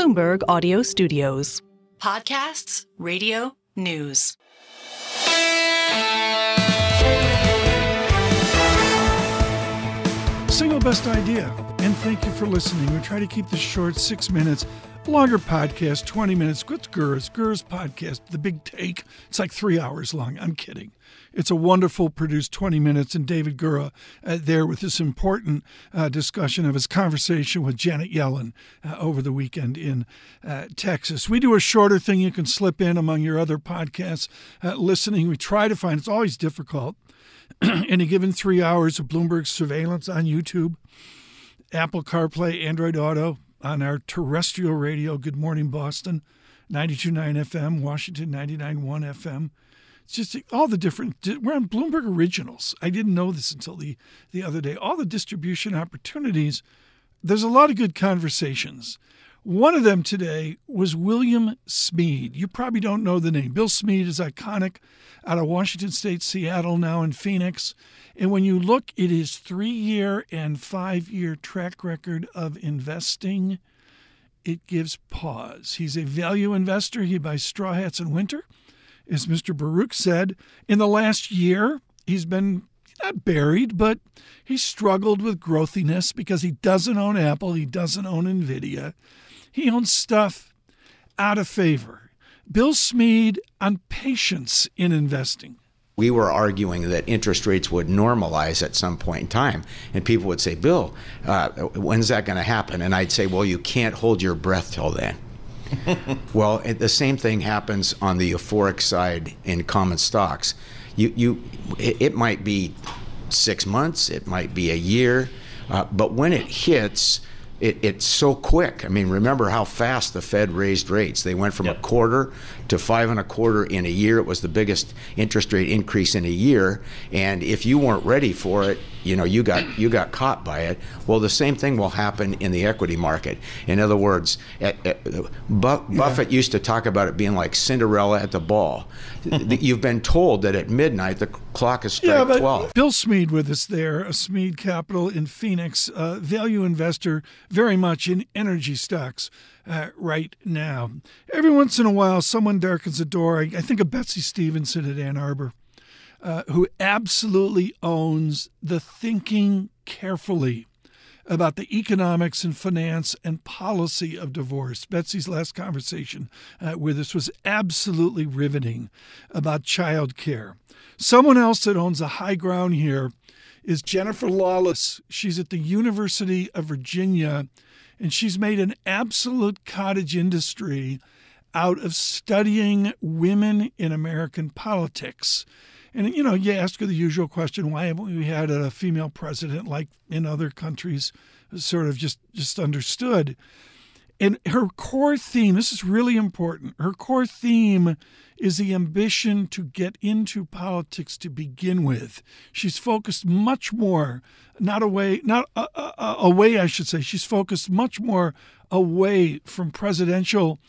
Bloomberg Audio Studios. Podcasts, radio, news. Single best idea. And thank you for listening. We try to keep this short, 6 minutes. Longer podcast, 20 minutes. What's Gurr's podcast, The Big Take. It's like 3 hours long. I'm kidding. It's a wonderful produced 20 minutes, and David Gura there with this important discussion of his conversation with Janet Yellen over the weekend in Texas. We do a shorter thing you can slip in among your other podcasts listening. We try to find, it's always difficult, any given 3 hours of Bloomberg Surveillance on YouTube, Apple CarPlay, Android Auto, on our terrestrial radio, Good Morning Boston, 92.9 FM, Washington 99.1 FM. It's just all the different, we're on Bloomberg Originals. I didn't know this until the other day. All the distribution opportunities, there's a lot of good conversations. One of them today was William Smead. You probably don't know the name. Bill Smead is iconic out of Washington State, Seattle, now in Phoenix. And when you look at his 3-year and 5-year track record of investing, it gives pause. He's a value investor. He buys straw hats in winter. As Mr. Baruch said, in the last year, he's been not buried, but he struggled with growthiness because he doesn't own Apple. He doesn't own NVIDIA. He owns stuff out of favor. Bill Smead on patience in investing. We were arguing that interest rates would normalize at some point in time. And people would say, Bill, when's that going to happen? And I'd say, well, you can't hold your breath till then. Well, the same thing happens on the euphoric side in common stocks. It might be 6 months, it might be a year, but when it hits, it's so quick. I mean, remember how fast the Fed raised rates. They went from a quarter to 5 1/4 in a year. It was the biggest interest rate increase in a year. And if you weren't ready for it, you got caught by it. Well, the same thing will happen in the equity market. In other words, Buffett used to talk about it being like Cinderella at the ball. You've been told that at midnight the clock is strike 12. Bill Smead with us there, a Smead Capital in Phoenix, value investor, very much in energy stocks right now. Every once in a while, someone darkens the door. I think of Betsy Stevenson at Ann Arbor, who absolutely owns the thinking carefully about the economics and finance and policy of divorce. Betsy's last conversation with us was absolutely riveting about child care. Someone else that owns a high ground here is Jennifer Lawless. She's at the University of Virginia, and she's made an absolute cottage industry out of studying women in American politics. And, you ask her the usual question, why haven't we had a female president like in other countries, sort of just understood? And her core theme, this is really important, her core theme is the ambition to get into politics to begin with. She's focused much more, she's focused much more away from presidential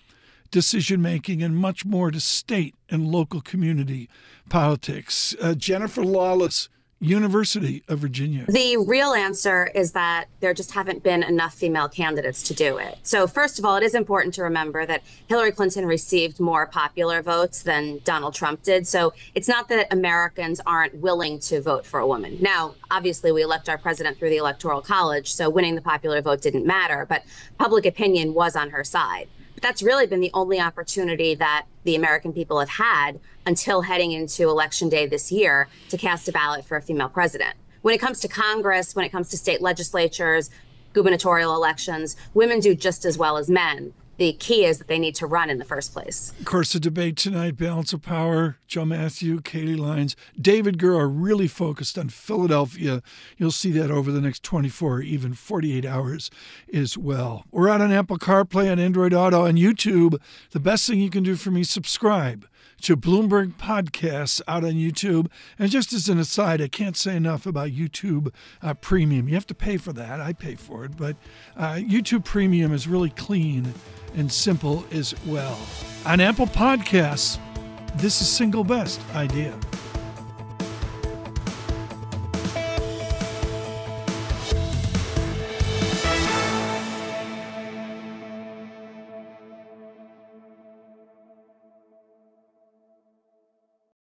decision-making and much more to state and local community politics. Jennifer Lawless, University of Virginia. The real answer is that there just haven't been enough female candidates to do it. So first of all, it is important to remember that Hillary Clinton received more popular votes than Donald Trump did. So it's not that Americans aren't willing to vote for a woman. Now, obviously, we elect our president through the Electoral College, so winning the popular vote didn't matter, but public opinion was on her side. But that's really been the only opportunity that the American people have had until heading into Election Day this year to cast a ballot for a female president. When it comes to Congress, when it comes to state legislatures, gubernatorial elections, women do just as well as men. The key is that they need to run in the first place. Of course, the debate tonight, balance of power, Joe Matthew, Katie Lyons, David Gura are really focused on Philadelphia. You'll see that over the next 24, even 48 hours as well. We're out on Apple CarPlay, on Android Auto, on YouTube. The best thing you can do for me, subscribe to Bloomberg Podcasts out on YouTube. And just as an aside, I can't say enough about YouTube Premium. You have to pay for that. I pay for it. But YouTube Premium is really clean and simple as well. On Apple Podcasts, this is Single Best Idea.